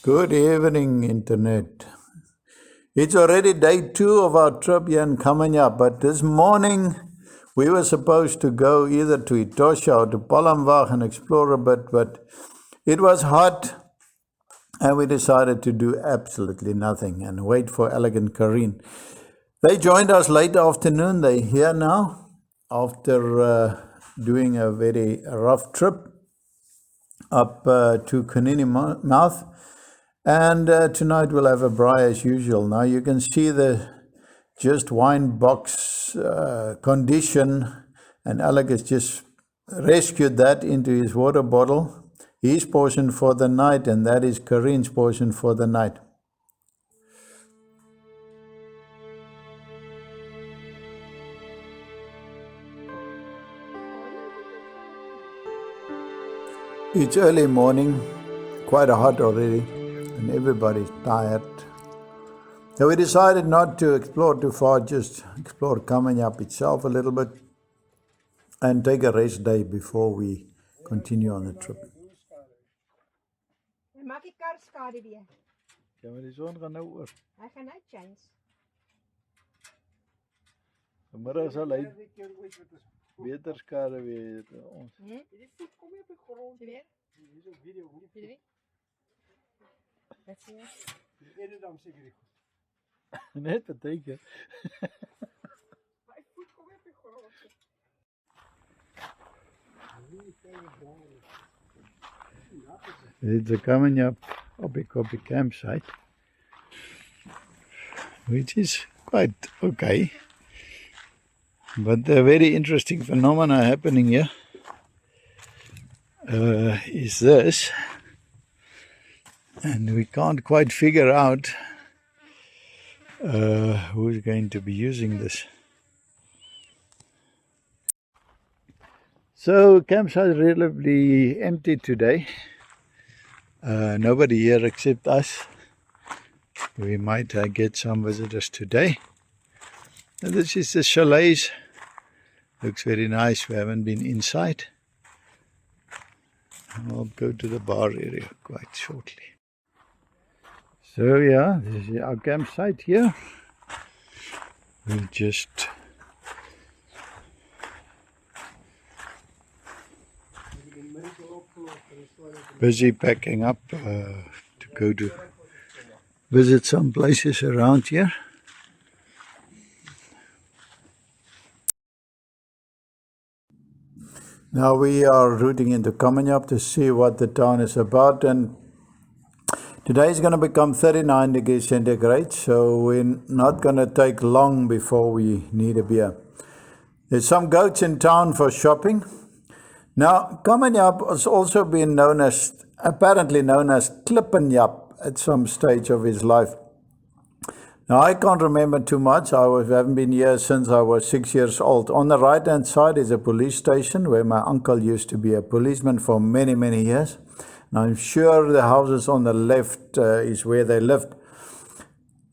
Good evening, Internet. It's already day 2 of our trip here in Kamanjab, but this morning we were supposed to go either to Etosha or to Palmwag and explore a bit, but it was hot and we decided to do absolutely nothing and wait for Alec and Karine. They joined us late afternoon. They're here now after doing a very rough trip up to Kunini Mouth. And tonight we'll have a braai as usual. Now you can see the just wine box condition, and Alec has just rescued that into his water bottle. His portion for the night, and that is Karine's portion for the night. It's early morning, quite hot already, and everybody's tired. So we decided not to explore too far, just explore Kamanjab itself a little bit and take a rest day before we continue on the trip. Maak die kar skade weer. Ja, maar die zon gaan nou oor. Hy gaan nou change. Vanmiddag sal hy beter skade weer ons. Hierdie voet kom nie op die grond. Weer? Hier is 'n video. Hierdie. Wat sê jy? Die ene dan seker die goed. Net beteken. My voet kom nie op die grond. It's a Kamanjab Obi campsite, which is quite okay. But the very interesting phenomena happening here is this, and we can't quite figure out who's going to be using this. So campsite is relatively empty today. Nobody here except us. We might get some visitors today. And this is the chalets. Looks very nice. We haven't been inside. I'll go to the bar area quite shortly. So yeah, this is our campsite here. We'll just busy packing up to go to visit some places around here. Now we are routing into Kamanjab to see what the town is about, and today is going to become 39 degrees centigrade, so we're not going to take long before we need a beer. There's some goats in town for shopping. Now, Kamanjab has also been apparently known as Klippenjab at some stage of his life. Now, I can't remember too much. I haven't been here since I was 6 years old. On the right-hand side is a police station where my uncle used to be a policeman for many, many years. And I'm sure the houses on the left is where they lived.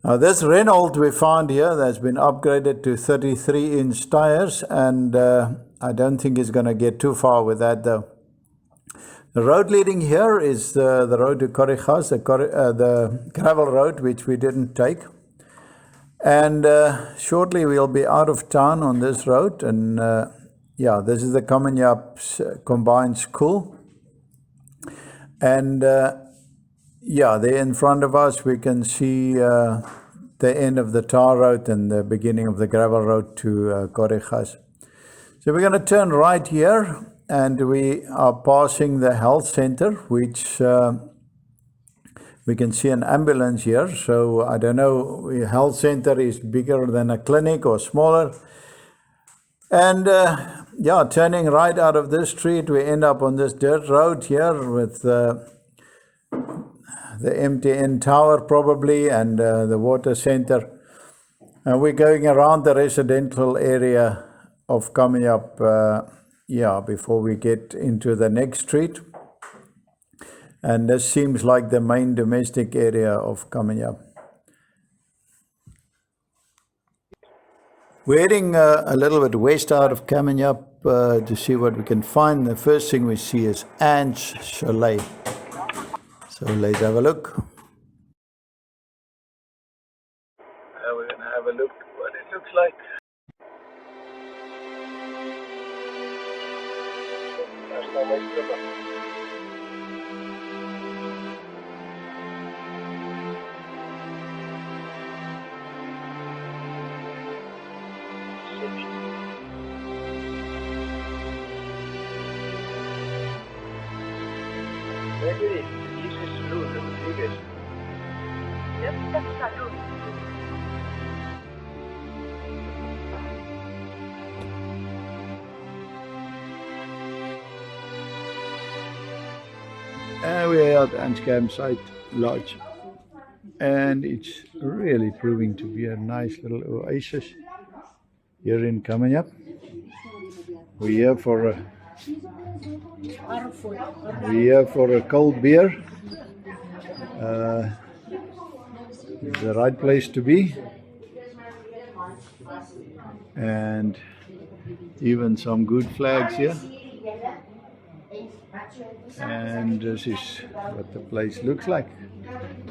Now, this Renault we found here that's been upgraded to 33-inch tires, and I don't think it's going to get too far with that though. The road leading here is the road to Kaboes, the gravel road, which we didn't take. And shortly we'll be out of town on this road. And yeah, this is the Kamanjab Combined School. And yeah, there in front of us we can see the end of the tar road and the beginning of the gravel road to Kaboes. So we're going to turn right here, and we are passing the health center, which we can see an ambulance here. So I don't know, the health center is bigger than a clinic or smaller. And yeah, turning right out of this street, we end up on this dirt road here with the MTN tower probably, and the water center. And we're going around the residential area of Kamanjab, yeah, before we get into the next street. And this seems like the main domestic area of Kamanjab. We're heading a little bit west out of Kamanjab to see what we can find. The first thing we see is Anne's Chalet. So let's have a look. And we're at Ants Campsite Lodge, and it's really proving to be a nice little oasis here in Kamanjab. We're here for a cold beer. It's the right place to be, and even some good flags here. And this is what the place looks like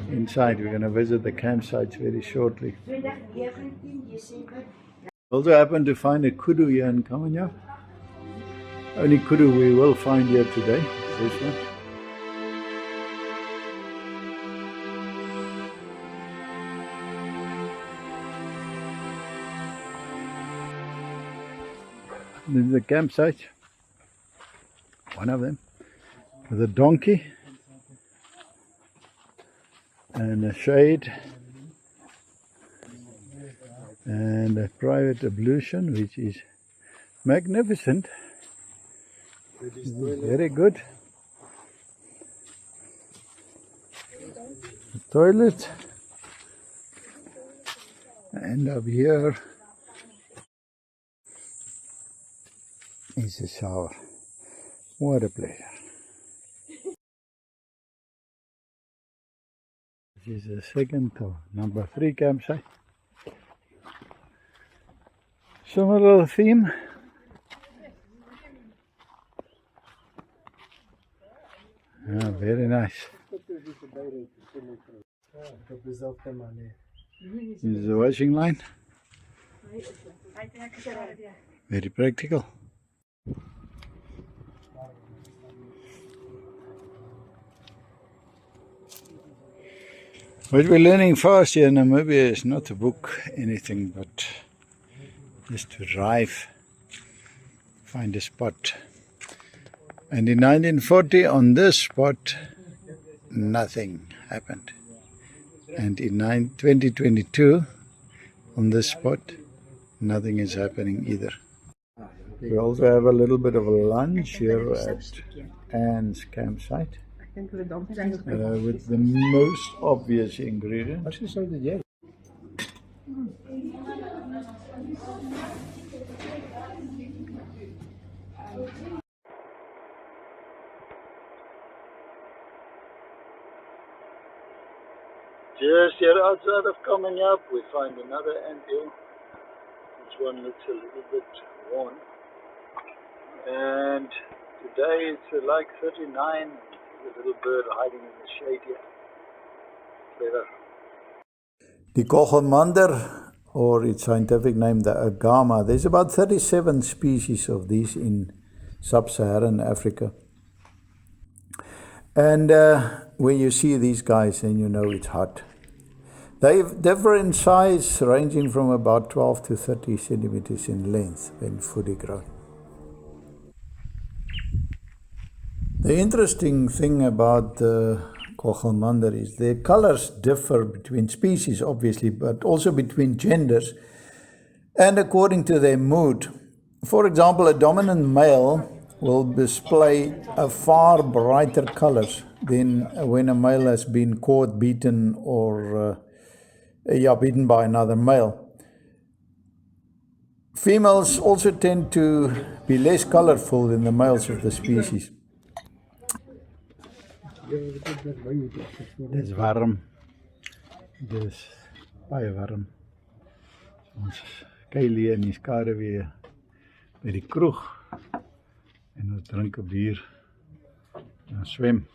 inside. We're going to visit the campsites very shortly. Also happened to find a kudu here in Kamanjab. Only kudu we will find here today is this one. This is the campsite, one of them, with a donkey and a shade and a private ablution, which is magnificent. Very good. The toilet, and up here is a shower. What a pleasure. This is the second or number 3 campsite. Similar theme. Ah, very nice. This is the washing line. Very practical. What we're learning fast here in Namibia is not to book anything, but just to drive, find a spot. And in 1940, on this spot, nothing happened. And in 2022, on this spot, nothing is happening either. We also have a little bit of a lunch here at Anne's campsite. With the most obvious ingredients. Just here outside of Kamanjab, we find another anthill. This one looks a little bit worn. And today it's like 39. A little bird hiding in the shade here. Clever. The Kogelmander, or its scientific name, the agama, there's about 37 species of these in sub-Saharan Africa. And when you see these guys, then you know it's hot. They differ in size, ranging from about 12 to 30 centimeters in length when fully grown. The interesting thing about the Kogelmander is their colors differ between species, obviously, but also between genders and according to their mood. For example, a dominant male will display a far brighter colors than when a male has been caught, beaten, or beaten by another male. Females also tend to be less colorful than the males of the species. Dit is warm. Dit is baie warm. Ons kuilie in die skaduwee by die kroeg en ons drink 'n bier en swem.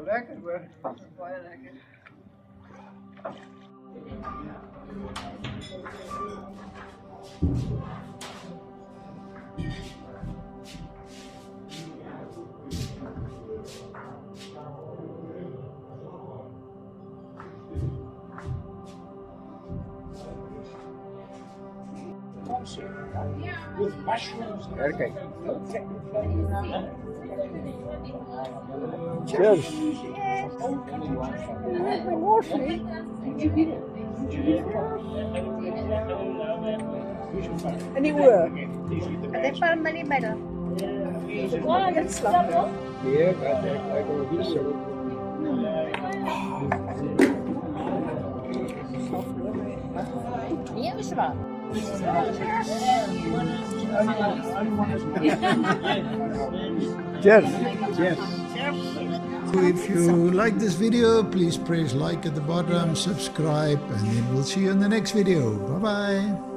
Lekker hoor. Baie lekker. With mushrooms. Okay. Cheers. En die uur. Het is wel maar niet beter. Het slapen. Ja, ik wil het zo. Hier is wel. Cheers. Cheers. If you like this video, please press like at the bottom, subscribe, and then we'll see you in the next video. Bye bye.